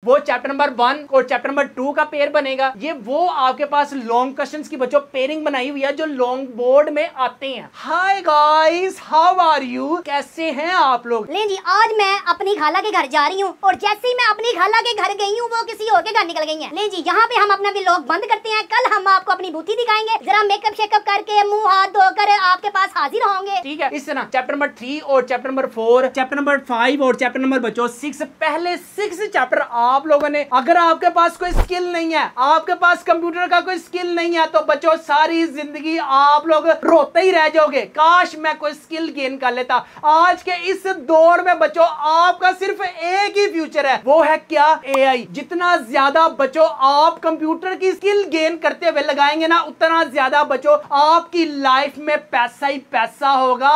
वो chapter number 1 और chapter number 2 का पेयर बनेगा। ये वो आपके पास लॉन्ग क्वेश्चंस की बच्चों पेयरिंग बनाई हुई है जो लॉन्ग बोर्ड में आते हैं। Hi guys, how are you, कैसे हैं आप लोग? ले जी, आज मैं अपनी खाला के घर जा रही हूँ और जैसे ही मैं अपनी खाला के घर गई हूँ वो किसी और के घर निकल गई हैं। ले जी, यहाँ पे हम अपना व्लॉग बंद करते हैं। कल हम आपको अपनी बूथी दिखाएंगे, जरा मेकअप शेकअप करके मुंह हाथ धोकर आपके पास हाजिर होंगे। ठीक है, इस तरह चैप्टर नंबर 3 और चैप्टर नंबर 4, चैप्टर नंबर 5 और चैप्टर नंबर बच्चों 6, पहले 6 चैप्टर आप लोगों ने, अगर आपके पास कोई स्किल नहीं है, आपके पास कंप्यूटर का कोई स्किल नहीं है, तो बच्चों सारी जिंदगी आप लोग रोते ही रह जाओगे, काश मैं कोई स्किल गेन कर लेता। आज के इस दौर में बच्चों आपका सिर्फ एक ही फ्यूचर है, वो है क्या? एआई। जितना ज्यादा बच्चों आप कंप्यूटर की स्किल गेन करते हुए लगाएंगे ना, उतना ज्यादा बच्चों आपकी लाइफ में पैसा ही पैसा होगा।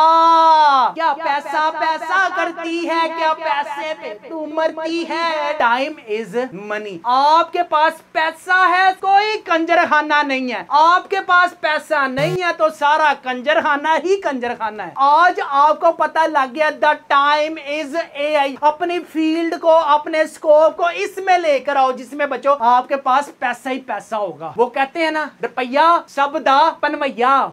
क्या पैसा पैसा करती है, क्या पैसे पे तू मरती है? Time is money. आपके पास पैसा है, कोई कंजरखाना नहीं है। आपके पास पैसा नहीं है तो सारा कंजरखाना ही कंजरखाना है। आज आपको पता लग गया, द टाइम इज एआई। अपनी फील्ड को, अपने स्कोप को इसमें लेकर आओ जिसमें बच्चों आपके पास पैसा ही पैसा होगा। वो कहते हैं ना, रुपया सब दा पनमैया।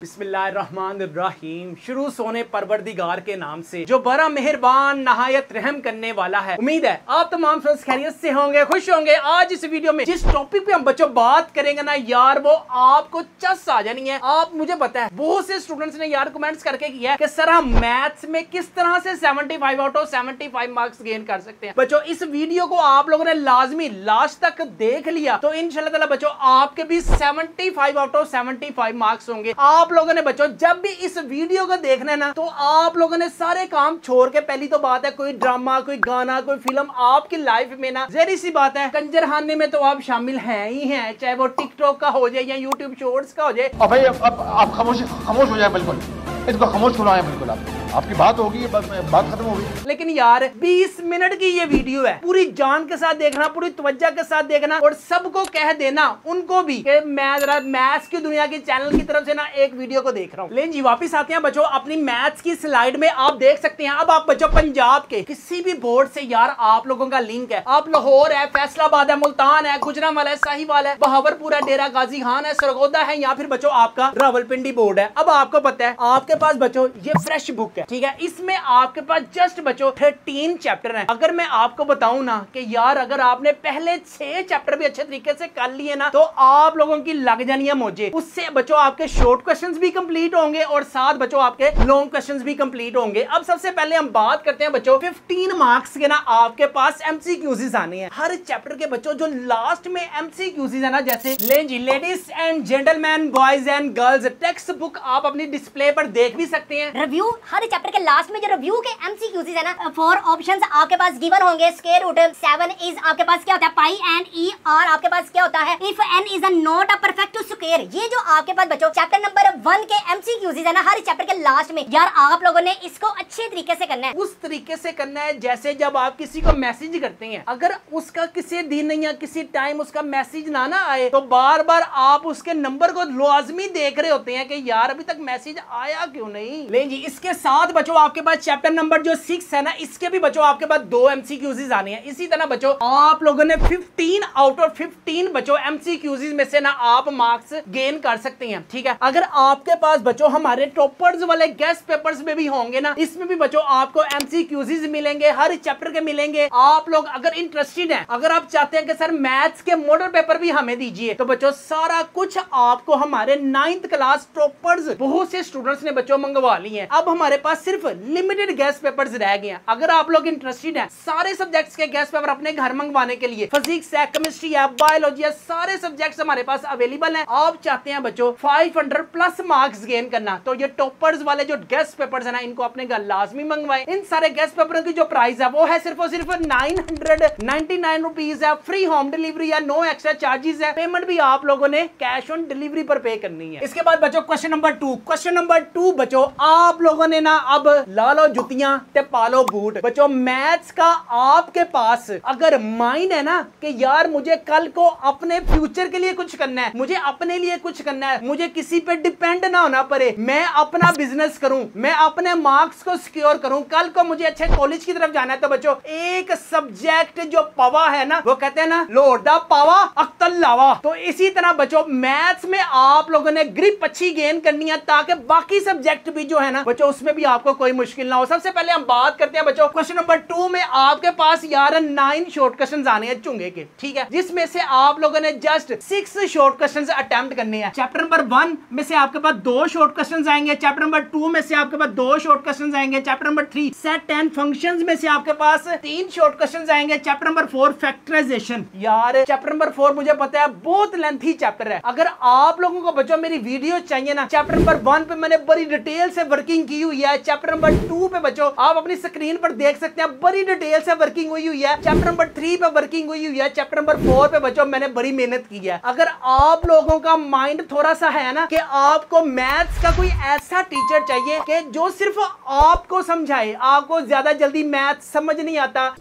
बिस्मिल्लाहिर्रहमानिर्रहीम। शुरू सोने परवरदिगार के नाम से जो बड़ा मेहरबान नहायत रहम करने वाला है। उम्मीद है आप तमाम फ्रेंड्स खैरियत से होंगे, खुश होंगे। आज इस वीडियो में जिस टॉपिक पे हम बच्चों बात करेंगे ना यार, वो आपको चस आ जानी है। आप, मुझे पता है बहुत से स्टूडेंट्स ने यार कमेंट्स करके किया है कि सर हम मैथ्स में किस तरह से 75 आउट ऑफ 75 मार्क्स गेन कर सकते हैं। बच्चों इस वीडियो को आप लोगों ने लाजमी लास्ट तक देख लिया तो इंशाल्लाह ताला बच्चों आपके भी 75 आउट ऑफ 75 मार्क्स होंगे। आप लोगों ने बच्चों जब भी इस वीडियो को देखना है ना, तो आप लोगों ने सारे काम छोड़ के, पहली तो बात है कोई ड्रामा, कोई गाना, कोई फिल्म आपकी लाइफ में ना, जहरी सी बात है कंजरखाने में तो आप शामिल हैं ही हैं, चाहे वो टिकटॉक का हो जाए या यूट्यूब शॉर्ट्स का हो जाए। और भाई अब आप खामोश हो जाए, बिल्कुल इसको खामोश सुनाए, बिल्कुल आपकी बात होगी, बात खत्म होगी। लेकिन यार 20 मिनट की ये वीडियो है, पूरी जान के साथ देखना, पूरी तवज्जो के साथ देखना और सबको कह देना उनको भी कि मैं जरा मैथ्स की दुनिया के चैनल की तरफ से ना एक वीडियो को देख रहा हूँ। लेकिन जी वापिस आते हैं बच्चों अपनी मैथ्स की स्लाइड में। आप देख सकते हैं, अब आप बच्चों पंजाब के किसी भी बोर्ड से यार आप लोगों का लिंक है, आप लाहौर है, फैसलाबाद है, मुल्तान है, गुजरांवाला है, साहिवाल है, बहावरपुर है, डेरा गाजी खान है, सरगोदा है, या फिर बच्चों आपका रावलपिंडी बोर्ड है। अब आपको पता है आपके पास बच्चों ये फ्रेश बुक है, ठीक है, इसमें आपके पास जस्ट बच्चों 13 चैप्टर हैं। अगर मैं आपको बताऊं ना कि यार अगर आपने पहले 6 चैप्टर भी अच्छे तरीके से कर लिए ना, तो आप लोगों की लग जानी है मौजे। उससे बच्चों आपके शॉर्ट क्वेश्चंस भी कंप्लीट होंगे और साथ बच्चों आपके लॉन्ग क्वेश्चंस भी कंप्लीट होंगे। अब सबसे पहले हम बात करते हैं बच्चों 15 मार्क्स के ना आपके पास एमसीक्यूज आने हैं हर चैप्टर के बच्चों। जो लास्ट में एमसीक्यूज है ना, जैसे ladies and gentleman, boys and girls, text book आप अपनी डिस्प्ले पर देख भी सकते हैं। रिव्यू, हर चैप्टर के लास्ट में जो रिव्यू के एमसीक्यूज है ना, 4 ऑप्शंस आपके पास गिवन होंगे। स्क्वायर रूट 7 इज आपके पास क्या होता है, पाई एंड ई, और आपके पास क्या होता है, if n is not a perfect square. ये जो आपके पास बच्चों चैप्टर नंबर 1 के एमसीक्यूज है ना, हर चैप्टर के लास्ट में यार आप लोगों ने इसको अच्छे तरीके से करना है। उस तरीके से करना है जैसे जब आप किसी को मैसेज करते हैं, अगर उसका किसी दिन या किसी टाइम उसका मैसेज ना आए तो बार बार आप उसके नंबर को लाजमी देख रहे होते हैं कि यार अभी तक मैसेज आया क्यों नहीं। ले जी, इसके साथ बच्चों आपके पास चैप्टर नंबर जो 6 है ना, इसके भी बच्चों आपके पास 2 एमसीक्यूज आने हैं। इसी तरह बच्चों आप लोगों ने 15 आउट ऑफ 15 बच्चों एमसीक्यूज में से ना आप मार्क्स गेन कर सकते हैं, ठीक है। अगर आपके पास बच्चों हमारे टॉपर्स वाले गेस्ट पेपर्स में भी होंगे ना, इसमें भी बच्चों आपको एमसीक्यूज मिलेंगे, हर चैप्टर के मिलेंगे। आप लोग अगर इंटरेस्टेड हैं, अगर आप चाहते हैं कि सर मैथ्स के मॉडल पेपर भी हमें दीजिए, तो बच्चों सारा कुछ आपको हमारे 9th क्लास टॉपर्स बहुत से स्टूडेंट्स ने बच्चों मंगवा ली है। अब हमारे पास सिर्फ लिमिटेड गेस्ट पेपर्स रह गए हैं। अगर आप लोग इंटरेस्टेड हैं सारे सब्जेक्ट्स के गेस्ट पेपर अपने घर मंगवाने के लिए, फिजिक्स है, केमिस्ट्री है, बायोलॉजी है, सारे सब्जेक्ट्स हमारे पास अवेलेबल हैं। आप चाहते हैं बच्चों 500 प्लस मार्क्स गेन करना, तो ये टॉपर्स वाले जो गेस्ट पेपर्स है ना, इनको अपने घर लाजमी मंगवाएं। इन सारे गेस्ट पेपरों की जो प्राइस है वो है सिर्फ और सिर्फ 999 रुपीज है। फ्री होम डिलीवरी है, नो एक्स्ट्रा चार्जेस है। पेमेंट भी आप लोगों ने कैश ऑन डिलीवरी पर पे करनी है। इसके बाद बच्चों क्वेश्चन नंबर 2 बच्चों आप लोगों ने ना अब ला लो जुतियां ते पालो बूट। बच्चों मैथ्स का आपके पास अगर माइंड है ना कि यार मुझे कल को अपने फ्यूचर के लिए कुछ करना है, मुझे अपने लिए कुछ करना है, मुझे किसी पे डिपेंड ना होना पड़े, मैं अपना बिजनेस करूं, मैं अपने मार्क्स को सिक्योर करूं, कल को मुझे अच्छे कॉलेज की तरफ जाना है, तो बच्चों एक सब्जेक्ट जो पावा है ना, वो कहते हैं ना लोड दा पावा अक्तल लावा। तो इसी तरह बच्चों मैथ्स में आप लोगों ने ग्रिप अच्छी गेन करनी है ताकि बाकी सब्जेक्ट भी जो है ना बच्चों उसमें भी आपको कोई मुश्किल ना हो। सबसे पहले हम बात करते हैं बच्चों क्वेश्चन नंबर 2 में आपके पास यार 9 शॉर्ट क्वेश्चंस आने हैं चुंगे के, ठीक है, जिसमें से आप लोगों ने जस्ट 6 शॉर्ट क्वेश्चंस अटेम्प्ट करने हैं। चैप्टर नंबर 1 में से आपके पास 2 शॉर्ट क्वेश्चंस आएंगे, चैप्टर नंबर 2 में से आपके पास 2 शॉर्ट क्वेश्चंस आएंगे, chapter number 3 set and functions में से आपके पास 3 शॉर्ट क्वेश्चंस आएंगे, चैप्टर नंबर 4 फैक्टराइजेशन। यार चैप्टर नंबर 4 मुझे पता है बहुत लेंथी चैप्टर है, अगर आप लोगों को बच्चों मेरी वीडियो चाहिए ना, चैप्टर नंबर 1 पे मैंने बड़ी डिटेल से वर्किंग की हुई है, चैप्टर नंबर 2 पे बच्चों आप अपनी स्क्रीन पर देख सकते हैं बड़ी डिटेल से वर्किंग हुई है, चैप्टर नंबर 3 पे वर्किंग हुई है, चैप्टर नंबर 4 पे बच्चों मैंने बड़ी मेहनत की है। अगर आप लोगों का माइंड थोड़ा सा है ना कि आपको मैथ्स का कोई ऐसा टीचर चाहिए कि जो सिर्फ आपको समझाए, आपको ज्यादा जल्दी मैथ्स समझ नहीं आता,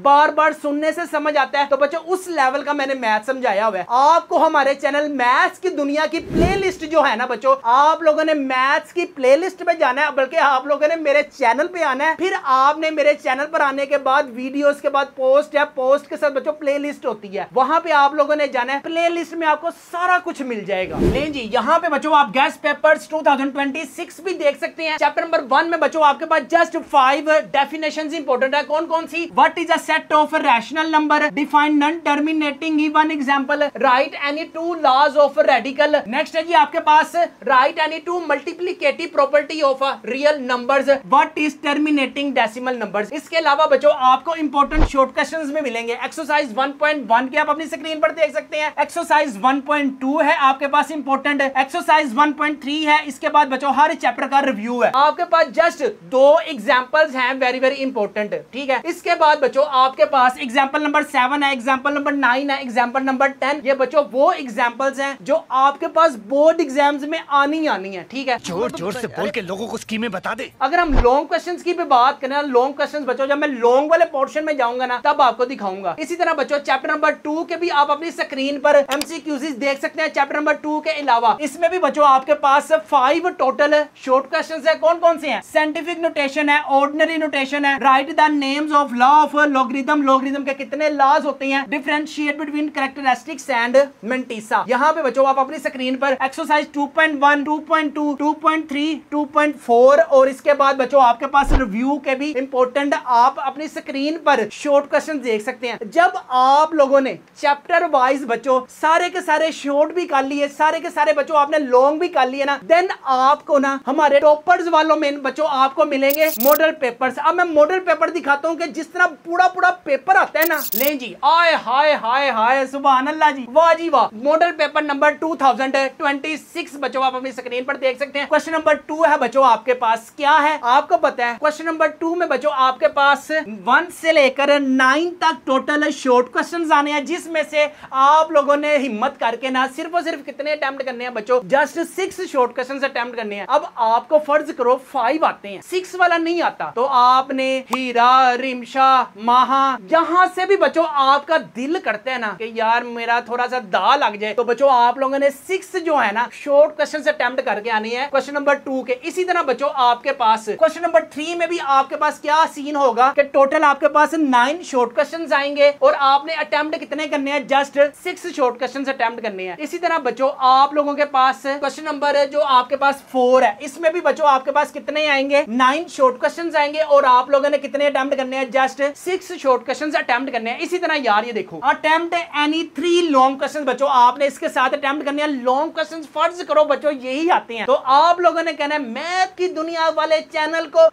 बार बार सुनने से समझ आता है, तो बच्चों उस लेवल का मैंने मैथ समझाया हुआ है आपको। हमारे चैनल मैथ्स की दुनिया की प्लेलिस्ट जो है ना बच्चों, आप लोगों ने मैथ्स की प्लेलिस्ट पे जाना है, बल्कि आप लोगों ने मेरे चैनल पे आना है, फिर आपने मेरे चैनल पर आने के बाद वीडियोस के बाद पोस्ट या पोस्ट के साथ बच्चों प्लेलिस्ट होती है, वहां पे आप लोगों ने जाना है, प्लेलिस्ट में आपको सारा कुछ मिल जाएगा। लें जी, यहाँ पे बच्चों आप गेस्ट पेपर्स 2026 भी देख सकते हैं। चैप्टर नंबर 1 में बच्चों आपके पास जस्ट 5 डेफिनेशंस इंपॉर्टेंट है। कौन कौन सी? What is a set of rational number? Define non-terminating. Give one example. Write any 2 laws of radical. Next है जी आपके पास write any 2 multiplicative property of real numbers. What is terminating decimal numbers? इसके अलावा बच्चों आपको important short questions में मिलेंगे। Exercise 1.1 की आप अपनी स्क्रीन पर देख सकते हैं। Exercise 1.2 है आपके पास important। Exercise 1.3 है। इसके बाद बच्चों हर चैप्टर का रिव्यू है। आपके पास जस्ट 2 एग्जाम्पल्स हैं वेरी इंपॉर्टेंट, ठीक है। इसके बाद बच्चों आपके पास एग्जांपल नंबर 7 है, एग्जांपल नंबर 9 है, एग्जांपल नंबर 10। ये बच्चों वो एग्जांपल्स हैं जो आपके पास बोर्ड एग्जाम्स में आनी है, ठीक है। जोर से बोल के लोगों को स्कीमें बता दे। अगर हम लॉन्ग क्वेश्चंस की भी बात करें, लॉन्ग क्वेश्चंस बच्चों जब मैं लॉन्ग वाले पोर्शन में जाऊंगा ना तब आपको दिखाऊंगा। इसी तरह बच्चों चैप्टर नंबर 2 के भी आप अपनी स्क्रीन पर एमसीक्यूज देख सकते हैं। चैप्टर नंबर 2 के अलावा इसमें भी बच्चों आपके पास 5 टोटल शॉर्ट क्वेश्चंस है। कौन कौन से हैं? साइंटिफिक नोटेशन है, ऑर्डिनरी नोटेशन है, right the names of law of logarithm, logarithm के कितने लॉज होते हैं, differentiate between characteristics and mantissa. यहाँ पे बच्चों आप अपनी स्क्रीन पर एक्सरसाइज 2.1, 2.2, 2.3, 2.4 और इसके बाद बच्चों आपके पास रिव्यू के भी इंपॉर्टेंट आप अपनी स्क्रीन पर शॉर्ट क्वेश्चन देख सकते हैं। जब आप लोगों ने चैप्टर वाइज बच्चों सारे के सारे शॉर्ट भी कर लिए, सारे के सारे बच्चों आपने लॉन्ग भी कर लिए ना, देन आपको ना हमारे टॉपर्स वालों में बच्चों आपको मिलेंगे मॉडल पेपर्स। अब मैं मॉडल पेपर दिखाता हूँ कि जिस तरह पूरा पेपर आता है ना, लें जी, आय हाय हाय हाय सुभान अल्लाह जी, वाह जी वाह। मॉडल पेपर नंबर 2026 बच्चों आप अपनी स्क्रीन पर देख सकते हैं। क्वेश्चन नंबर 2 है बच्चों आपके पास, क्या है आपको पता है? क्वेश्चन नंबर 2 में बच्चों आपके पास 1 से लेकर 9 तक टोटल शॉर्ट क्वेश्चंस आने हैं, जिसमें से आप लोगों ने हिम्मत करके ना सिर्फ और सिर्फ कितने अटेम्प्ट करने हैं बच्चों? जस्ट 6 शॉर्ट क्वेश्चंस अटेम्प्ट करने हैं। अब आपको फर्ज करो 5 आते हैं, 6 वाला नहीं आता, तो आपने हीरा, रिमशा, महा, जहां से भी बच्चों आपका दिल करता है ना कि यार मेरा थोड़ा सा दा लग जाए, तो बच्चों आप लोगों ने 6 जो है ना शॉर्ट क्वेश्चन अटेम्प्ट करके आनी है क्वेश्चन नंबर 2 के। इसी तरह बच्चों आपके पास क्वेश्चन नंबर 3 में भी आपके पास क्या सीन होगा कि टोटल आपके पास 9 शॉर्ट क्वेश्चंस आएंगे और आपने अटेम्प्ट कितने करने हैं? जस्ट 6 शॉर्ट क्वेश्चंस अटेम्प्ट करने हैं। इसी तरह बच्चों आप लोगों के पास क्वेश्चन नंबर जो आपके पास 4 है, इसमें भी बच्चों आपके पास कितने आएंगे? 9 शॉर्ट क्वेश्चंस आएंगे और आप लोगों ने कितने अटेम्प्ट करने हैं? जस्ट 6 शॉर्ट क्वेश्चंस अटेम्प्ट करने हैं। इसी तरह यार ये देखो, अटेम्प्ट एनी 3 लॉन्ग क्वेश्चंस बच्चों आपने इसके साथ अटेम्प्ट करने हैं। लॉन्ग क्वेश्चंस फर्ज करो बच्चों यही आते हैं, तो आप लोगों ने कहना है मैथ की दुनिया वाले चैनल को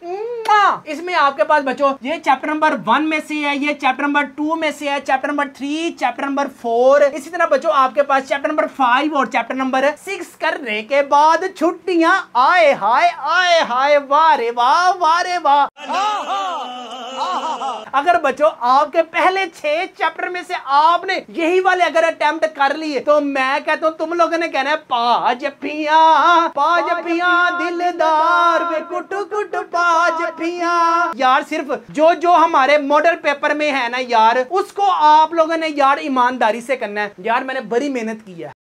इसमें आपके पास बच्चों ये चैप्टर नंबर 1 में से है, ये चैप्टर नंबर 2 में से है, चैप्टर नंबर 3, चैप्टर नंबर 4, इसी तरह बच्चों आपके पास चैप्टर नंबर 5 और चैप्टर नंबर 6 करने के बाद छुट्टियां। आए हाय वाह रे वाह, वाह रे वाह। अगर बच्चों आपके पहले 6 चैप्टर में से आपने यही वाले अगर अटेम्प्ट कर लिए तो मैं कहता हूं तुम लोगों ने कहना है पाज पिया दिलदार वे कुट कुट पाज पिया। यार सिर्फ जो जो हमारे मॉडल पेपर में है ना यार, उसको आप लोगों ने यार ईमानदारी से करना है। यार मैंने बड़ी मेहनत की है।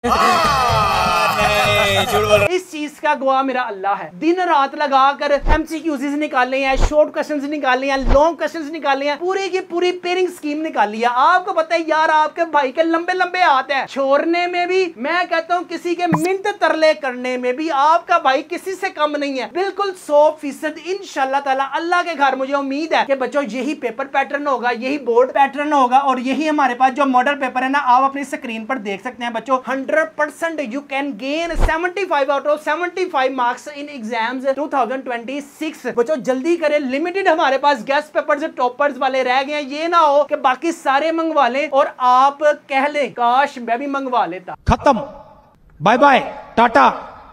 इस चीज का गवाह मेरा अल्लाह है। दिन रात लगाकर एमसीक्यूज निकाले हैं, शॉर्ट क्वेश्चंस निकाले हैं, लॉन्ग क्वेश्चंस निकाले हैं, पूरी की पूरी पेयरिंग स्कीम निकाली है। आपको पता है यार आपके भाई के लंबे लंबे हाथ हैं, छोड़ने में भी मैं कहता हूं किसी के मिनट तरले करने में भी आपका भाई किसी से कम नहीं है, बिल्कुल 100% इंशाल्लाह ताला। अल्लाह के घर मुझे उम्मीद है कि बच्चों यही पेपर पैटर्न होगा, यही बोर्ड पैटर्न होगा और यही हमारे पास जो मॉडल पेपर है ना आप अपनी स्क्रीन पर देख सकते हैं बच्चों। 100% you can gain 75 out of 75 marks in exams 2026। बच्चों जल्दी करें, लिमिटेड हमारे पास गेस्ट पेपर्स टॉपर्स वाले रह गए हैं। ये ना हो कि बाकी सारे मंगवा लें और आप कह लें काश मैं भी मंगवा लेता। खत्म, bye bye, tata,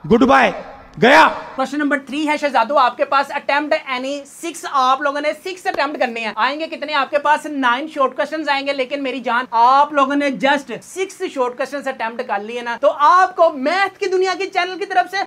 good bye, गया। क्वेश्चन नंबर 3 है शहजादो, आपके पास अटेम्प्ट एनी 6, आप लोगों ने 6 अटेम्प्ट करने हैं। आएंगे कितने? आपके पास 9 शॉर्ट क्वेश्चंस आएंगे, लेकिन मेरी जान आप लोगों ने जस्ट 6 शॉर्ट क्वेश्चंस अटेम्प्ट कर लिए ना, तो आपको मैथ की दुनिया की चैनल की तरफ से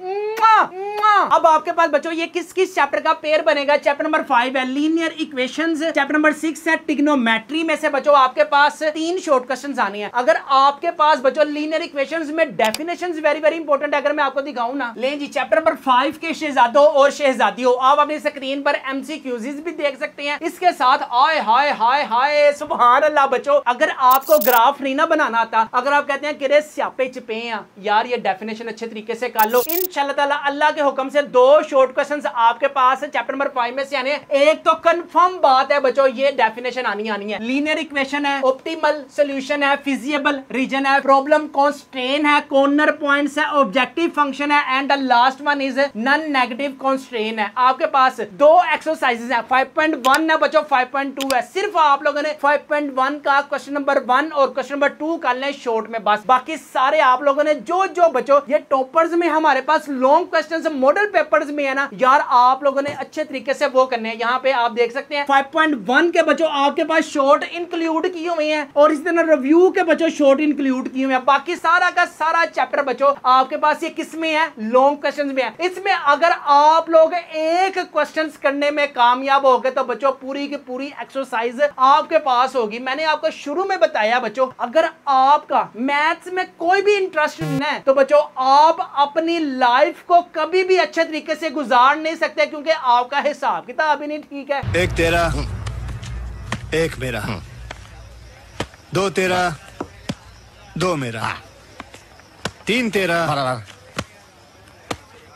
अब आपके पास बच्चों ये किस किस चैप्टर का पेयर बनेगा। चैप्टर नंबर 5 है लीनियर इक्वेशंस, चैप्टर नंबर 6 है ट्रिग्नोमेट्री। में से बच्चों आपके पास 3 शॉर्ट क्वेश्चंस आने हैं। अगर आपके पास बच्चों लीनियर इक्वेशंस में डेफिनेशंस वेरी वेरी इंपॉर्टेंट है, अगर मैं आपको दिखाऊं ना, ले जी चैप्टर नंबर 5 के शहजादों और शहजादियों, आप अपनी स्क्रीन पर एमसीक्यूज़ भी देख सकते हैं। इसके साथ आय हाय हाय हाय सुभान अल्लाह बच्चों, अगर आपको ग्राफ नहीं ना बनाना आता, अगर आप कहते हैं कि स्यापे चिपे हैं यार, ये डेफिनेशन अच्छे तरीके से कर लो, इंशाल्लाह ताला अल्लाह के हुक्म से 2 शॉर्ट क्वेश्चंस आपके पास चैप्टर नंबर 5 में से आने हैं। एक तो कंफर्म बात है बच्चों, ये डेफिनेशन आनी है। लीनियर इक्वेशन है, ऑप्टिमल सॉल्यूशन है, फिजिबल रीजन है, प्रॉब्लम कॉन्स्ट्रेन है, कॉर्नर पॉइंट्स है, ऑब्जेक्टिव फंक्शन है and the last one is non negative constraint है। आपके पास 2 एक्सरसाइजेज हैं, 5.1 है बच्चों, 5.2 है। सिर्फ आप लोगों ने 5.1 का क्वेश्चन नंबर 1 और क्वेश्चन नंबर 2 कर लें शॉर्ट में, बस। बाकी सारे आप लोगों ने जो जो बच्चों ये टॉपर्स में हमारे पास लॉन्ग क्वेश्चंस मॉडल पेपर्स में है ना यार, आप लोगों ने अच्छे तरीके से वो करने हैं। यहाँ पे आप देख सकते हैं 5.1 के बच्चों आपके पास शॉर्ट इंक्लूड किए हुए हैं और इस तरह रिव्यू के बच्चों शॉर्ट इंक्लूड किए हुए हैं। बाकी सारा का सारा चैप्टर बच्चों आपके पास ये किस में है? लॉन्ग क्वेश्चंस में है। इसमें अगर आप लोग एक क्वेश्चंस करने में कामयाब हो गए तो बच्चों पूरी की पूरी एक्सरसाइज आपके पास होगी। मैंने आपको शुरू में बताया बच्चों, अगर आपका मैथ्स में कोई भी इंटरेस्ट नहीं है तो बच्चों आप अपनी लाइफ को कभी भी अच्छे तरीके से गुजार नहीं सकते, क्योंकि आपका हिसाब किताब ही नहीं ठीक है। एक तेरा, एक मेरा, 2 तेरा, 2 मेरा, 3 तेरा,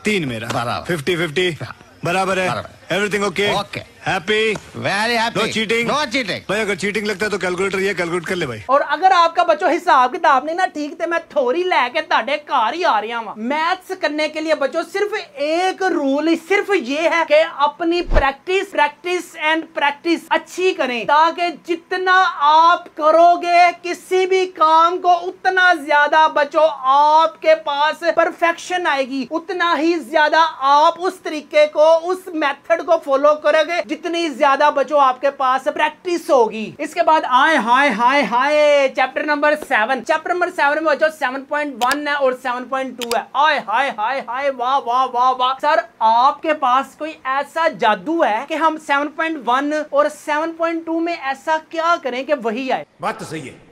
3 मेरा, 50-50 बराबर है। Everything okay? Happy? Very happy. No cheating? No cheating. भाई अगर चीटिंग लगता है तो कैलकुलेटर ये कैलकुलेट कर ले भाई। और अगर आपका बच्चों हिसाब किताब नहीं ना ठीक, तो मैं थोड़ी लेके ताड़े कार ही आ रही हूं। मैथ्स करने के लिए बच्चों सिर्फ एक रूल सिर्फ ये है कि अपनी प्रैक्टिस एंड प्रैक्टिस अच्छी करें, ताकि जितना आप करोगे किसी भी काम को उतना ज्यादा बच्चों आपके पास परफेक्शन आएगी, उतना ही ज्यादा आप उस तरीके को, उस मेथड को फॉलो करोगे जितनी ज्यादा बच्चों आपके पास प्रैक्टिस होगी। इसके बाद आए हाय हाय हाय चैप्टर नंबर 7। चैप्टर नंबर 7 में बच्चों 7.1 है और 7.2 है। आए हाय हाय हाय वाह वाह वाह वाह। सर आपके पास कोई ऐसा जादू है कि हम 7.1 और 7.2 में ऐसा क्या करें कि वही आए? बात तो सही है।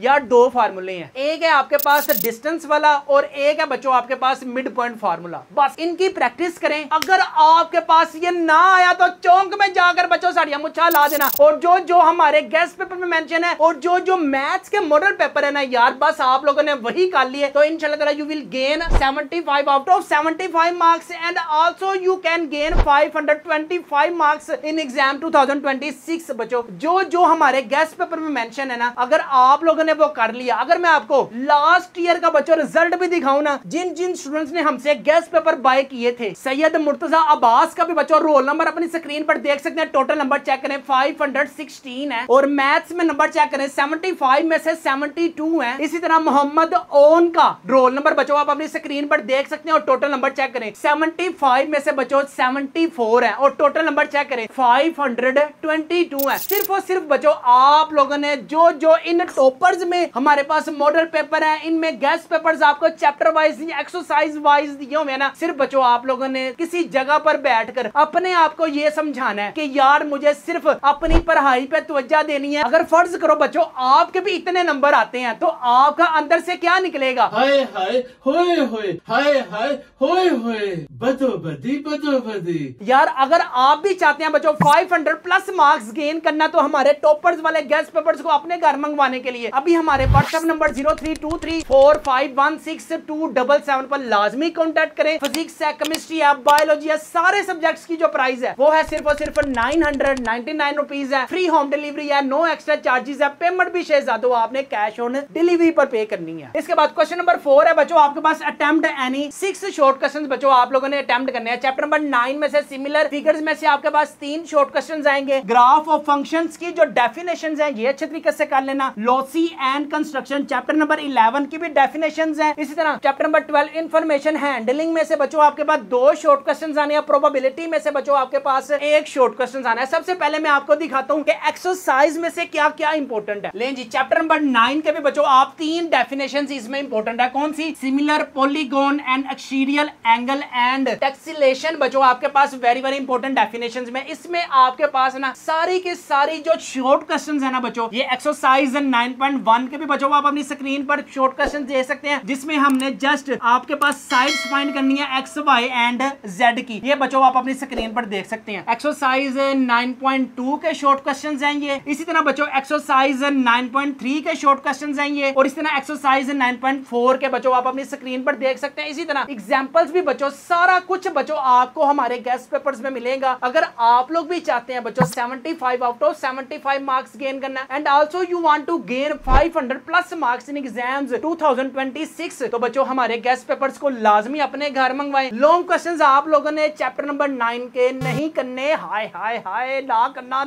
यार 2 फार्मूले हैं, एक है आपके पास डिस्टेंस वाला और एक है बच्चों आपके पास मिड पॉइंट फार्मूला। बस इनकी प्रैक्टिस करें। अगर आपके पास ये ना आया तो चौंक में जाकर बच्चों साड़ियां मुच्छा ला देना। और जो जो हमारे गेस्ट पेपर में मेंशन है और जो जो मैथ्स के मॉडल पेपर है ना यार, बस आप लोगों ने वही कर लिए तो इंशाल्लाह ताला you will gain 75 out of 75 marks and also you can gain 525 marks in exam 2026। बच्चों जो जो हमारे गेस्ट पेपर में मेंशन है ना, अगर आप लोगों ने वो कर लिया। अगर मैं आपको लास्ट ईयर का बच्चों रिजल्ट भी दिखाऊं ना, जिन जिन स्टूडेंट्स ने हमसे गेस्ट पेपर बाय किए थे, सैयद मुर्तजा अब्बास का भी बच्चों रोल नंबर अपनी स्क्रीन पर देख सकते हैं। टोटल नंबर चेक करें 516 है, और मैथ्स में नंबर चेक करें 75 में से 72 है। इसी तरह मोहम्मद ओन का रोल नंबर बच्चों आप अपनी स्क्रीन पर देख सकते हैं, और टोटल नंबर चेक करें 75 में से बच्चों 74 है, और टोटल नंबर चेक करें 522 है। सिर्फ और सिर्फ बच्चों आप लोगों ने जो जो इन टॉपर्स में हमारे पास मॉडल पेपर है, इनमें गेस्ट पेपर्स आपको चैप्टर वाइज एक्सरसाइज वाइज दिए हुए हैं ना, सिर्फ बच्चों आप लोगों ने किसी जगह पर बैठकर अपने आप को ये समझाना है कि यार मुझे सिर्फ अपनी पढ़ाई पे तवज्जो देनी है। अगर फर्ज करो बच्चों आपके भी इतने नंबर आते हैं तो आपका अंदर से क्या निकलेगा? हाय हाय होए होए, हाय हाय होए होए, बदो बदी बदो बदी। यार अगर आप भी चाहते हैं बच्चों 500 प्लस मार्क्स गेन करना, तो हमारे टॉपर्स वाले गेस्ट पेपर्स को अपने घर मंगवाने के लिए अभी हमारे व्हाट्सएप नंबर 0323451627 पर लाजमी कांटेक्ट करें। फिजिक्स है, केमिस्ट्री है, बायोलॉजी है, सारे सब्जेक्ट्स की जो प्राइस है वो है सिर्फ और सिर्फ 999 रुपीज है। फ्री होम डिलीवरी है, नो एक्स्ट्रा चार्जेस है, पेमेंट भी शेहजादो आपने कैश ऑन डिलीवरी पर पे करनी है। इसके बाद क्वेश्चन नंबर 4 है बच्चों आपके पास अटेम्प्ट एनी 6 शॉर्ट क्वेश्चंस बच्चों आप लोगों ने अटेम्प्ट करने हैं। चैप्टर नंबर 9 में से सिमिलर फिगर्स में से आपके पास 3 शॉर्ट क्वेश्चंस आएंगे। ग्राफ ऑफ फंक्शंस की जो डेफिनेशंस हैं ये अच्छे तरीके से कर लेना। Lossy and construction chapter number 11 की भी डेफिनेशंस हैं। इसी तरह चैप्टर नंबर 12 इंफॉर्मेशन हैंडलिंग में से बच्चों आपके पास 2 शॉर्ट क्वेश्चंस आने हैं। प्रोबेबिलिटी में से बच्चों आपके पास 1 शॉर्ट क्वेश्चन आना है। सबसे पहले मैं आपको दिखाता हूं कि एक्सरसाइज में से क्या क्या इंपॉर्टेंट है। लें जी चैप्टर नंबर 9 के भी बच्चों आप 3 डेफिनेशंस इसमें इंपॉर्टेंट है। कौन सी? Similar, polygon and exterior angle and tessellation बच्चों आपके पास वेरी वेरी इंपॉर्टेंट डेफिनेशंस में। इसमें आपके पास ना सारी की सारी जो शॉर्ट क्वेश्चंस है ना बच्चों, ये एक्सरसाइज 9.1 के भी बच्चों आप अपनी स्क्रीन पर शॉर्ट क्वेश्चन दे सकते हैं, जिसमें हमने जस्ट आपके पास साइड्स फाइंड करनी है एक्स, वाई एंड जेड की। ये बच्चों आप अपनी स्क्रीन पर देख सकते हैं। एक्सरसाइज 9.2 के शॉर्ट क्वेश्चंस हैं ये। इसी तरह बच्चों एक्सरसाइज 9.3 के शॉर्ट क्वेश्चंस हैं ये, और इसी तरह एक्सरसाइज 9.4 के बच्चों आप अपनी स्क्रीन पर देख सकते हैं। इसी तरह एग्जांपल्स भी बच्चों सारा कुछ बच्चों आपको हमारे गेस्ट पेपर्स में मिलेगा। अगर आप लोग भी चाहते हैं बच्चों 75 आउट ऑफ 75 मार्क्स गेन करना and also you want to gain 500 plus marks in exams 2026, तो बच्चों हमारे गेस्ट पेपर्स को लाजमी अपने घर मंगवाएं। लॉन्ग क्वेश्चंस आप लोगों ने चैप्टर नंबर 9 के नहीं करने। हाय हाय हाय, ना करना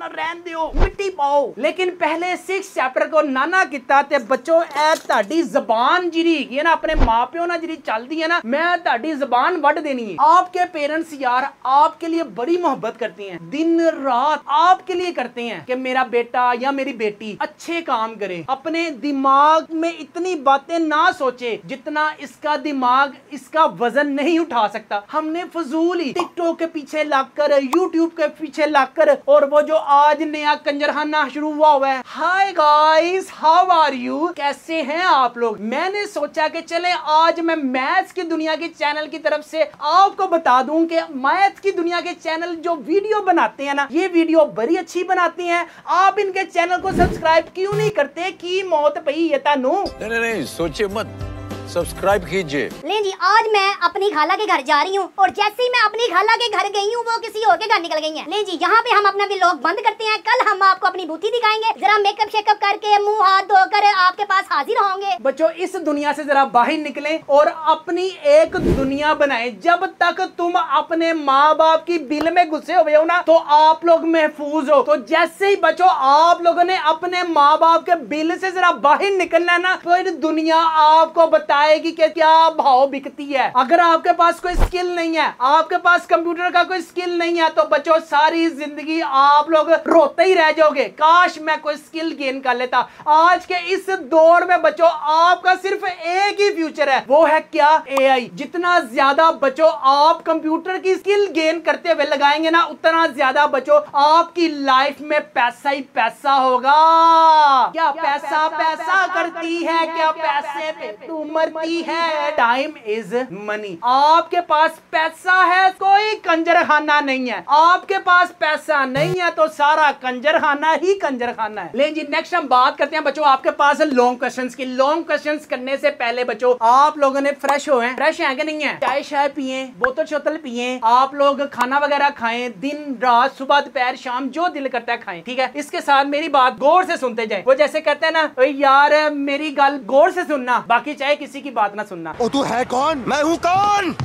रहन दियो, मिट्टी पाओ। लेकिन पहले 6 चैप्टर को ना किता ते बच्चों ए ताड़ी ज़बान जिरी ये ना अपने माँ-प्यो ना जिरी चलदी है ना, मैं ताड़ी ज़बान वड देनी है। आपके पेरेंट्स यार आपके लिए बड़ी मोहब्बत करते हैं, दिन रात आपके लिए करते हैं कि मेरा बेटा या मेरी बेटी अच्छे काम करे, अपने दिमाग में इतनी बातें ना सोचे जितना इसका दिमाग इसका वजन नहीं उठा सकता। हमने फजूल ही टिकटॉक के पीछे लगकर, यूट्यूब के पीछे लगकर, और वो जो आज नया कंजरखाना शुरू हुआ है। Hi guys, how are you, कैसे हैं आप लोग? मैंने सोचा कि चले आज मैं मैथ्स की दुनिया के चैनल की तरफ से आपको बता दूं कि मैथ्स की दुनिया के चैनल जो वीडियो बनाते हैं ना, ये वीडियो बड़ी अच्छी बनाते हैं। आप इनके चैनल को सब्सक्राइब क्यों नहीं करते? की मौत पई ये तानू? नहीं सोचिए मत, सब्सक्राइब कीजिए। लें जी आज मैं अपनी खाला के घर जा रही हूँ, और जैसे ही मैं अपनी खाला के घर गई हूँ वो किसी और के घर निकल गई हैं। लें जी यहाँ पे हम अपना व्लॉग बंद करते हैं। कल हम आपको अपनी बूथी दिखाएंगे, जरा मेकअप शेकअप करके मुंह हाथ धोकर आपके पास हाजिर होंगे। बच्चों इस दुनिया से जरा बाहर निकलें और अपनी एक दुनिया बनाएं। जब तक तुम अपने माँ बाप की बिल में घुसे हुए हो ना, तो आप लोग महफूज हो। तो जैसे ही बच्चों आप लोगों ने अपने माँ बाप के बिल से जरा बाहर निकलना है ना, फिर दुनिया आपको बताएगी कि क्या भाव बिकती है। अगर आपके पास कोई स्किल नहीं है, आपके पास कंप्यूटर का कोई स्किल नहीं है, तो बच्चों सारी जिंदगी आप लोग रोते ही रह जाओगे, काश मैं कोई स्किल गेन कर लेता। आज के इस दौर में बच्चों आपका सिर्फ एक ही फ्यूचर है, वो है क्या? एआई। जितना ज्यादा बच्चों आप कंप्यूटर की स्किल गेन करते हुए लगाएंगे ना, उतना ज्यादा बच्चों आपकी लाइफ में पैसा ही पैसा होगा। क्या पैसा पैसा करती है? क्या पैसे पे तुम करती है। Time is money. आपके पास पैसा है, कोई कंजर खाना नहीं है। आपके पास पैसा नहीं है तो सारा कंजर खाना ही कंजर खाना है। लेकिन जी नेक्स्ट हम बात करते हैं बच्चों आपके पास लॉन्ग क्वेश्चंस की। लॉन्ग क्वेश्चंस करने से पहले बच्चों आप लोगों ने फ्रेश हो, फ्रेश है कि नहीं है? चाय शाय पिए, बोतल शोतल पिए, आप लोग खाना वगैरह खाएं, दिन रात सुबह दोपहर शाम जो दिल करता है खाएं, ठीक है? इसके साथ मेरी बात गौर से सुनते जाए। वो जैसे कहते हैं ना यार मेरी गल गौर से सुनना, बाकी चाहे किसी की बात ना सुनना। ओ तू है कौन? मैं हूँ कौन?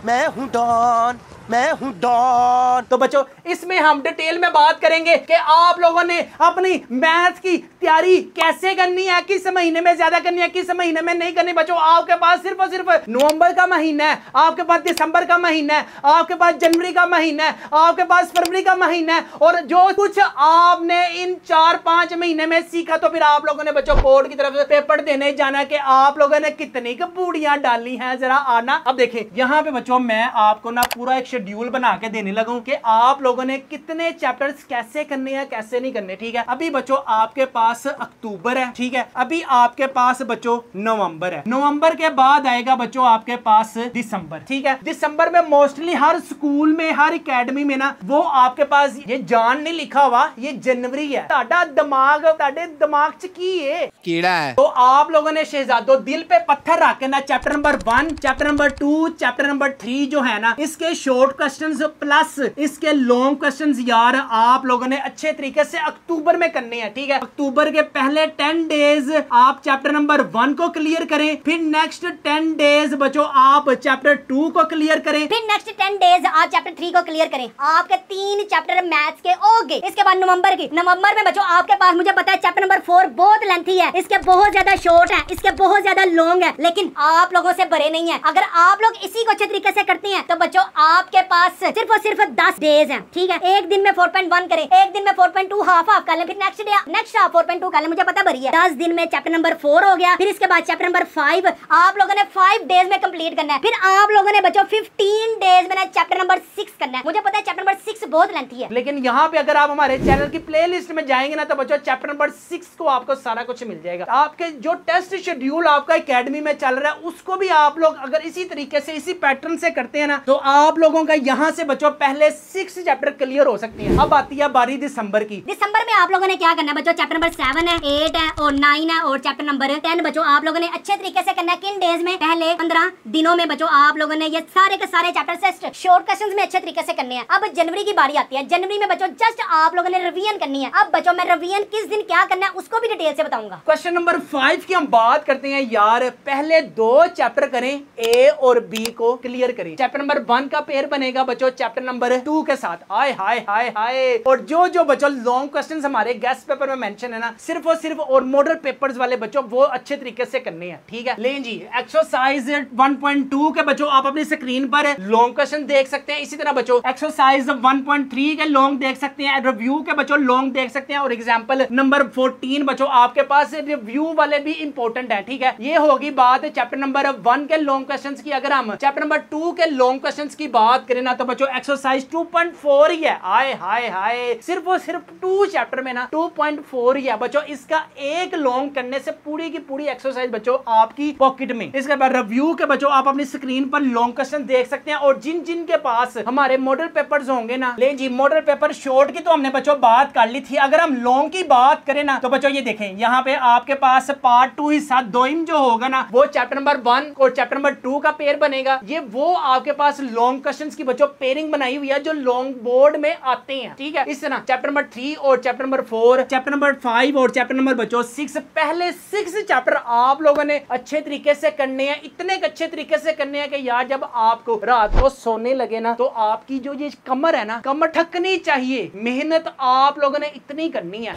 मैं हूँ डॉन, मैं हूँ डॉन। तो बच्चों इसमें हम डिटेल में बात करेंगे कि आप लोगों ने अपनी मैथ की तैयारी कैसे करनी है, किस महीने में ज्यादा करनी है, किस महीने में नहीं करनी। बच्चों आपके पास सिर्फ और सिर्फ नवंबर का महीना है, आपके पास दिसंबर का महीना है, आपके पास जनवरी का महीना है, आपके पास फरवरी का महीना है, और जो कुछ आपने इन 4-5 महीने में सीखा तो फिर आप लोगों ने बच्चों बोर्ड की तरफ से पेपर देने जाना कि आप लोगों ने कितनी कपूड़ियां डाली हैं, जरा आना। अब देखें यहाँ पे बच्चों मैं आपको ना पूरा एक शेड्यूल बना के देने लगा कि आप लोगों ने कितने चैप्टर्स कैसे करने हैं, कैसे नहीं करने, ठीक है? अभी बच्चों आपके पास अक्टूबर है, ठीक है? अभी आपके पास बच्चों नवंबर है, नवंबर के बाद आएगा बच्चों आपके पास दिसंबर, ठीक है? दिसंबर में मोस्टली हर स्कूल में, हर एकेडमी में ना वो आपके पास ये जान नहीं लिखा हुआ, ये जनवरी है। दिमाग च की है कीड़ा है। तो आप लोगों ने शहजादों दिल पे पत्थर रख के ना chapter number 1, chapter number 2, chapter number 3 जो है ना, इसके शॉर्ट क्वेश्चंस प्लस इसके लॉन्ग क्वेश्चंस यार आप लोगों ने अच्छे तरीके से अक्टूबर में करने हैं, ठीक है? अक्टूबर के पहले 10 डेज आप चैप्टर नंबर 1 को क्लियर करें, फिर नेक्स्ट 10 डेज बच्चों आप चैप्टर 2 को क्लियर करें, फिर नेक्स्ट 10 डेज आप चैप्टर 3 को क्लियर करें। आपके 3 चैप्टर मैथ्स के हो गए। इसके बाद नवंबर में बच्चों आपके पास मुझे पता है चैप्टर नंबर 4 बहुत लेंथी है, इसके बहुत ज्यादा शॉर्ट है, इसके बहुत ज्यादा लॉन्ग है, लेकिन आप लोगों से बड़े नहीं है। अगर आप लोग इसी को अच्छे तरीके से करते हैं तो बच्चों आपके पास सिर्फ और सिर्फ 10 डेज हैं, ठीक है? एक दिन में 4.1 करें, एक दिन में 4.2 हाफ कर लें, फिर नेक्स्ट हाफ 4.2 कर लें, मुझे पता भरी है। 10 दिन में चैप्टर नंबर 4 हो गया, फिर इसके बाद चैप्टर नंबर 5 आप लोगों ने 5 डेज में कंप्लीट करना है, फिर आप लोगों ने बच्चों 15 डेज में चैप्टर नंबर 6 करना है। मुझे पता है चैप्टर नंबर 6 बहुत लेंथी है, लेकिन यहाँ पे अगर आप हमारे चैनल की प्लेलिस्ट में जाएंगे ना तो बच्चों चैप्टर नंबर 6 को आपको सारा कुछ मिल जाएगा। आपके जो टेस्ट शेड्यूल आपका एकेडमी में चल रहा है उसको भी आप लोग अगर इसी तरीके से, इसी पैटर्न से करते हैं ना तो आप लोगों का यहाँ से बच्चों पहले 6 चैप्टर क्लियर हो सकते हैं। अब आती है बारी दिसंबर की। दिसंबर में आप लोगों ने क्या करना है बच्चों? चैप्टर नंबर 7 है, 8 है और 9 है और चैप्टर नंबर 10 बच्चों आप लोगों ने अच्छे तरीके से करना है। किन डेज में? पहले 15 दिनों में बच्चों आप लोगों ने ये सारे के सारे चैप्टर से शॉर्ट क्वेश्चंस में अच्छे तरीके से करने हैं। अब जनवरी की बारी आती है, जनवरी में बच्चों जस्ट आप लोगों ने रिवीजन करनी है। अब बच्चों मैं रिवीजन किस दिन क्या करना है उसको भी डिटेल से बताऊंगा। क्वेश्चन नंबर 5 की हम बात करते हैं यार। पहले 2 चैप्टर करें, ए और बी को क्लियर करें। चैप्टर नंबर 1 का पेयर बनेगा बच्चों चैप्टर नंबर 2 के साथ। हाय हाय हाय हाय। और जो बच्चों लॉन्ग क्वेश्चंस हमारे गेस्ट पेपर में मेंशन है ना, सिर्फ और सिर्फ और मॉडल पेपर्स वाले बच्चों वो अच्छे तरीके से करने हैं, ठीक है? लेकिन जी एक्सरसाइज 1.2 के बच्चों आप अपनी स्क्रीन पर लॉन्ग क्वेश्चन देख सकते हैं। इसी तरह बच्चों एक्सरसाइज 1.3 के लॉन्ग देख सकते हैं, रिव्यू के बच्चों लॉन्ग देख सकते हैं, और एग्जांपल नंबर 14 बच्चों आपके पास रिव्यू वाले भी इंपॉर्टेंट है, ठीक है? ये होगी बात चैप्टर नंबर 1 के लॉन्ग क्वेश्चंस की। अगर हम चैप्टर नंबर 2 के लॉन्ग क्वेश्चंस की बात करें ना तो बच्चों एक्सरसाइज 2.4 ही है। हाय हाय हाय, सिर्फ और सिर्फ 2 चैप्टर में ना 2.4 ही है बच्चों। इसका एक लॉन्ग करने से पूरी की पूरी एक्सरसाइज बच्चों आपकी पॉकेट में। इसके बाद रिव्यू के बच्चों आप अपनी स्क्रीन पर लॉन्ग क्वेश्चन देख सकते हैं, और जिन जिन के पास हमारे मॉडल पेपर्स होंगे ना, ले जी मॉडल पेपर शॉर्ट की तो हमने बच्चों बात कर ली थी। अगर हम लॉन्ग की बात करें ना तो बच्चों ये देखें यहाँ पे आपके पास पार्ट 2 हिस्सा 2 जो होगा ना वो चैप्टर नंबर 1 और चैप्टर नंबर 2 का पेयर बनेगा। ये वो आपके पास लॉन्ग क्वेश्चंस की बच्चों पेयरिंग बनाई हुई है जो लॉन्ग बोर्ड में आते हैं, ठीक है? इस तरह चैप्टर नंबर 3 और चैप्टर नंबर 4, चैप्टर नंबर 5 और चैप्टर नंबर बच्चों 6, पहले 6 चैप्टर आप लोगों ने अच्छे तरीके से करने हैं। इतने अच्छे तरीके से करने हैं कि यार जब आपको रात को सोने लगे ना तो आपकी जो ये कमर है ना, कमर ठकनी चाहिए। मेहनत आप लोगों ने इतनी करनी है।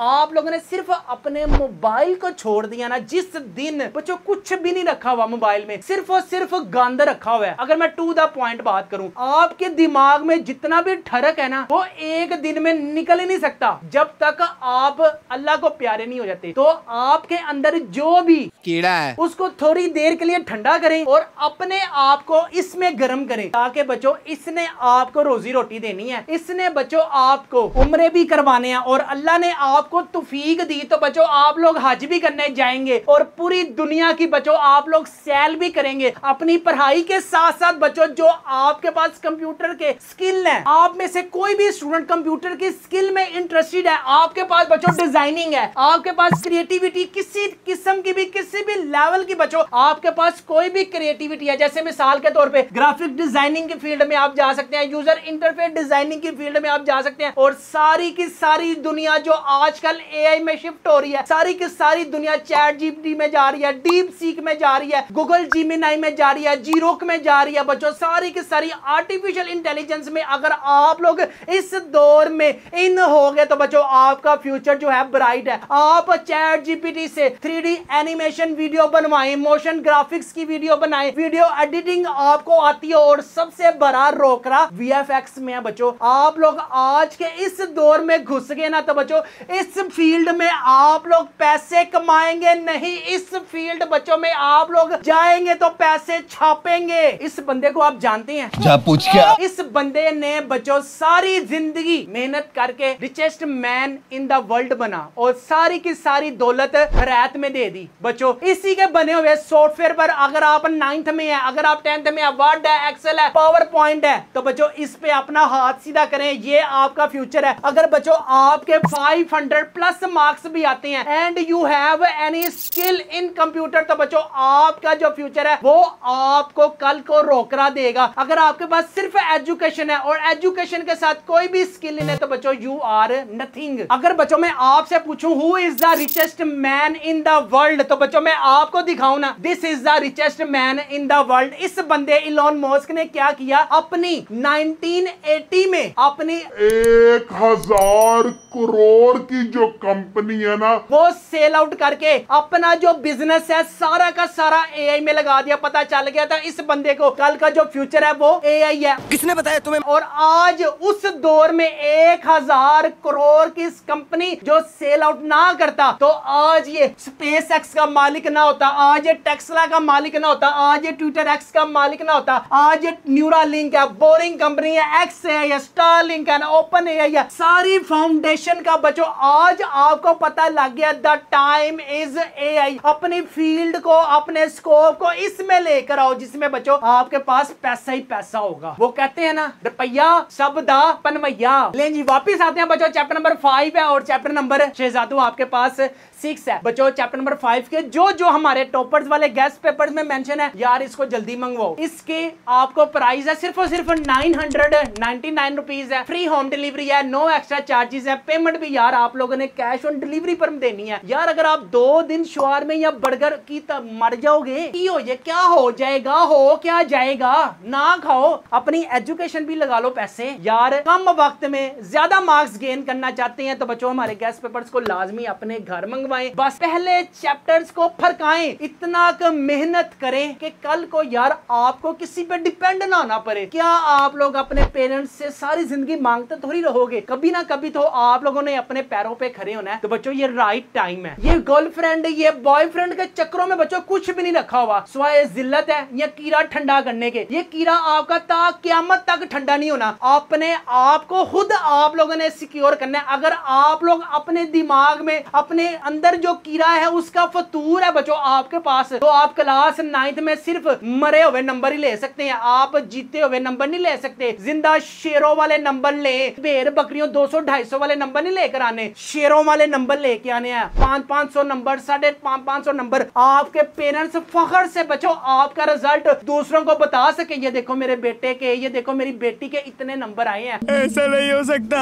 आप लोगों ने सिर्फ अपने मोबाइल को छोड़ दिया ना, जिस दिन बच्चों कुछ भी नहीं रखा हुआ मोबाइल में, सिर्फ और सिर्फ गंद रखा हुआ है। अगर मैं टू द पॉइंट बात करूं, आपके दिमाग में जितना भी ठरक है ना वो एक दिन में निकल ही नहीं सकता जब तक आप अल्लाह को प्यारे नहीं हो जाते। तो आपके अंदर जो भी कीड़ा है उसको थोड़ी देर के लिए ठंडा करें और अपने आप को इसमें गर्म करें, ताकि बच्चों इसने आपको रोजी रोटी देनी है, इसने बच्चों आपको उम्रे भी करवाने हैं और अल्लाह अल्लाह ने आपको तौफीक दी तो बच्चों आप लोग हज भी करने जाएंगे और पूरी दुनिया की बच्चों आप लोग सैल भी करेंगे। अपनी पढ़ाई के साथ साथ बच्चों जो आपके पास कंप्यूटर के स्किल है, आप में से कोई भी स्टूडेंट कंप्यूटर की स्किल में इंटरेस्टेड है, आपके पास बच्चों डिजाइनिंग है, आपके पास क्रिएटिविटी किसी किस्म की भी किसी भी लेवल की बच्चों आपके पास कोई भी क्रिएटिविटी है, जैसे मिसाल के तौर पे ग्राफिक डिजाइनिंग की फील्ड में आप जा सकते हैं, यूजर इंटरफेस डिजाइनिंग की फील्ड में आप जा सकते हैं। और सारी की सारी दुनिया जो आजकल एआई में शिफ्ट हो रही है, सारी की सारी दुनिया चैट जीपीटी में जा रही है, डीप सीक में जा रही है, गूगल जेमिनी में जा रही है, जीरोक में जा रही है बच्चों, सारी की सारी आर्टिफिशियल इंटेलिजेंस में अगर आप लोग इस दौर में इन हो गए तो बच्चों आपका फ्यूचर जो है ब्राइट है। आप चैट जीपीटी से 3D एनिमेशन वीडियो बनवाएं, मोशन ग्राफिक्स की वीडियो बनाएं, वीडियो एडिटिंग आपको आती है और सबसे बड़ा रोकड़ा VFX में है बच्चों। आप लोग आज के इस दौर में घुस गए ना तो बच्चों इस फील्ड में आप लोग पैसे कमाएंगे नहीं, इस फील्ड बच्चों में आप लोग जाएंगे तो पैसे छापेंगे। इस बंदे को आप जानते हैं? जा पूछ क्या? इस बंदे ने बच्चों सारी जिंदगी मेहनत करके richest man in the world बना और सारी की सारी दौलत खैरात में दे दी बच्चों। इसी के बने हुए सॉफ्टवेयर पर अगर आप 9th में है, अगर आप 10th में है, वर्ड है, एक्सेल है, पावर पॉइंट है तो बच्चों इस पे अपना हाथ सीधा करें, ये आपका फ्यूचर है। अगर बच्चों आपके 500 प्लस मार्क्स भी आते हैं and you have any skill in computer तो बच्चों आपका जो फ्यूचर है वो आपको कल को रोकड़ा देगा। अगर आपके पास सिर्फ एजुकेशन है और एजुकेशन के साथ कोई भी स्किल नहीं है तो बच्चों यू आर नथिंग। अगर बच्चों मैं आपसे पूछूं who is the richest man in the world तो बच्चों मैं आपको दिखाऊं ना, this is the richest man in the world. इस बंदे इलॉन मस्क ने क्या किया, अपनी 1980 में अपनी 1000 करोड़ की जो कंपनी है ना वो सेल आउट करके अपना जो बिजनेस है सारा का सारा एआई में लगा दिया। पता चल गया था इस बंदे को कल का जो फ्यूचर है वो एआई है। किसने बताया तुम्हें? और आज उस दौर में 1000 करोड़ की कंपनी जो सेल आउट ना करता तो आज ये स्पेस एक्स का मालिक ना होता, आज ये टेस्ला का मालिक ना होता, आज ये ट्विटर एक्स का मालिक ना होता, आज ये न्यूरालिंक है, बोरिंग कंपनी है, एक्स है या स्टारलिंक है, ओपन एआई है, सारी फाउंडेशन का बच्चों आज आपको पता लग गया द टाइम इज एआई। अपनी फील्ड को अपने स्कोप को इसमें लेकर आओ जिसमें बच्चों आपके पास पैसा ही पैसा होगा। वो कहते हैं ना रुपया सब दा पनवैया। लें जी वापिस आते हैं बच्चों, चैप्टर नंबर 5 है और चैप्टर नंबर शहजादू आपके पास 6 है बच्चों। चैप्टर नंबर 5 के जो हमारे टॉपर्स वाले गेस्ट पेपर्स में मेंशन है यार इसको जल्दी मंगवाओ। इसके आपको प्राइस है सिर्फ और सिर्फ 999 रुपीज है, फ्री होम डिलीवरी है, नो एक्स्ट्रा चार्जेस है, पेमेंट भी यार आप लोगों ने कैश ऑन डिलीवरी पर देनी है। यार अगर आप 2 दिन शुआर में या बर्गर की मर जाओगे की हो ये क्या हो जाएगा, हो क्या जाएगा, ना खाओ, अपनी एजुकेशन भी लगा लो पैसे। यार कम वक्त में ज्यादा मार्क्स गेन करना चाहते हैं तो बच्चों हमारे गेस्ट पेपर्स को लाजमी अपने घर मंगवाएं। बस पहले चैप्टर्स को फरकाएं, इतना मेहनत करें कि कल को यार आपको किसी पे डिपेंड ना होना पड़े। क्या आप लोग अपने पेरेंट्स से सारी जिंदगी मांगते थोड़ी रहोगे, कभी ना कभी तो आप लोगों ने अपने पैरों पे खड़े होना है। तो बच्चों ये राइट टाइम है। ये गर्लफ्रेंड ये बॉयफ्रेंड के चक्करों में बच्चों कुछ भी नहीं रखा हुआ, स्वाय जिल्लत है ये कीड़ा ठंडा करने के। ये कीड़ा आपका ता क़यामत तक ठंडा नहीं होना, अपने आप को खुद आप लोगों ने सिक्योर करना है। अगर आप लोग अपने दिमाग में अपने अंदर जो कीड़ा है उसका फतूर है बच्चों आपके पास तो आप क्लास 9th में सिर्फ मरे हुए नंबर ही ले सकते हैं, आप जीते हुए नंबर नहीं ले सकते। जिंदा शेरों वाले नंबर ले, भेड़ बकरियों 200-250 वाले नंबर नहीं लेकर आने, शेरों वाले नंबर लेके आने हैं। 500 नंबर 550 नंबर आपके पेरेंट्स फखर से बच्चों आपका रिजल्ट दूसरों को बता सके, ये देखो मेरे बेटे के, ये देखो मेरी बेटी के इतने नंबर आए हैं। ऐसा नहीं हो सकता,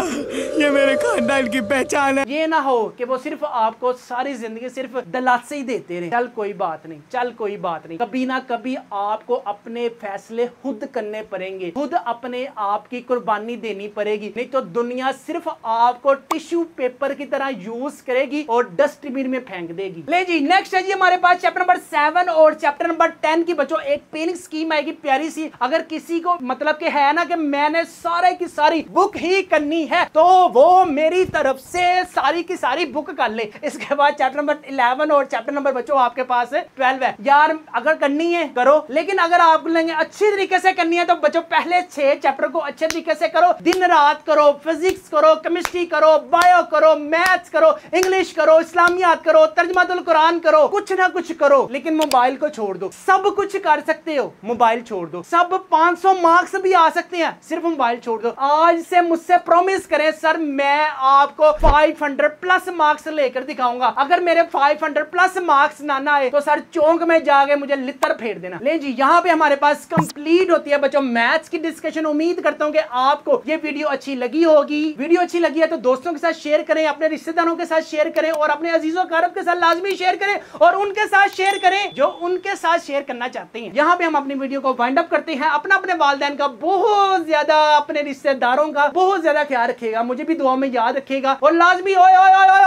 ये मेरे खानदान की पहचान है। ये ना हो कि वो सिर्फ आपको सारी जिंदगी सिर्फ दलासे ही देते रहे। चल कोई बात नहीं, चल कोई बात नहीं, कभी ना कभी आपको अपने फैसले खुद करने पड़ेंगे, खुद अपने आप की कुर्बानी देनी पड़ेगी, नहीं तो दुनिया सिर्फ आपको टिश्यू पेपर की तरह यूज करेगी और डस्टबिन में फेंक देगी। ले जी नेक्स्ट है जी हमारे पास चैप्टर नंबर 7 और चैप्टर नंबर 10 की बच्चों एक पेनिंग स्कीम आएगी प्यारी सी। अगर किसी को मतलब के है ना कि मैंने सारे की सारी बुक ही करनी है तो वो मेरी तरफ से सारी की सारी बुक कर ले। इसके बाद चैप्टर नंबर 11 और चैप्टर नंबर बच्चों आपके पास 12 है। यार अगर करनी है करो, लेकिन अगर आप लेंगे अच्छी तरीके से करनी है तो बच्चों पहले 6 चैप्टर को अच्छे तरीके से करो, दिन रात करो, फिजिक्स करो, केमिस्ट्री करो, बायो करो, मैथ्स करो, इंग्लिश करो, इस्लामियात करो, तर्जुमातुल कुरान करो, कुछ ना कुछ करो, लेकिन मोबाइल को छोड़ दो। सब कुछ कर सकते हो, मोबाइल छोड़ दो। सब 500 मार्क्स भी आ सकते हैं, सिर्फ मोबाइल छोड़ दो। आज से मुझसे प्रॉमिस करें सर, मैं आपको 500 प्लस मार्क्स लेकर दिखाऊंगा। अगर मेरे 500 प्लस मार्क्स ना आए तो सर चौंक में जाके मुझे लितर फेर देना। ले जी, यहाँ पे हमारे पास कंप्लीट होती है बच्चों मैथ्स की डिस्कशन। उम्मीद करता हूँ कि आपको ये वीडियो अच्छी लगी होगी। वीडियो अच्छी लगी है तो दोस्तों के साथ शेयर करें, अपने रिश्तेदारों के साथ शेयर करें और अपने अजीजों कारब के साथ लाजमी शेयर करें और उनके साथ शेयर करें जो उनके साथ शेयर करना चाहते हैं। यहाँ पे हम अपनी वीडियो को वाइंड अप करते हैं। अपने वालिदैन का बहुत ज्यादा, अपने रिश्तेदारों का बहुत ज्यादा ख्याल रखिएगा, मुझे भी दुआ में याद रखिएगा और लाजमी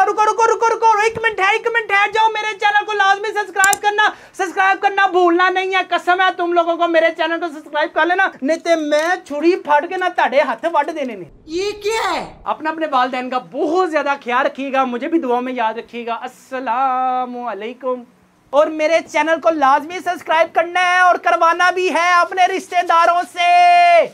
रुको एक मिनट है जाओ, मेरे चैनल को लाजमी सब्सक्राइब करना भूलना नहीं है। कसम है तुम लोगों को, मेरे चैनल को सब्सक्राइब कर लेना, नहीं तो मैं छुरी फाड़ के ना ताड़े हाथ वट देने ने। ये क्या है? अपने वालिदैन का बहुत ज्यादा ख्याल रखिएगा, मुझे भी दुआ में याद रखिएगा। अस्सलामु अलैकुम। और मेरे चैनल को लाजमी सब्सक्राइब करना है और करवाना भी है अपने रिश्तेदारों से।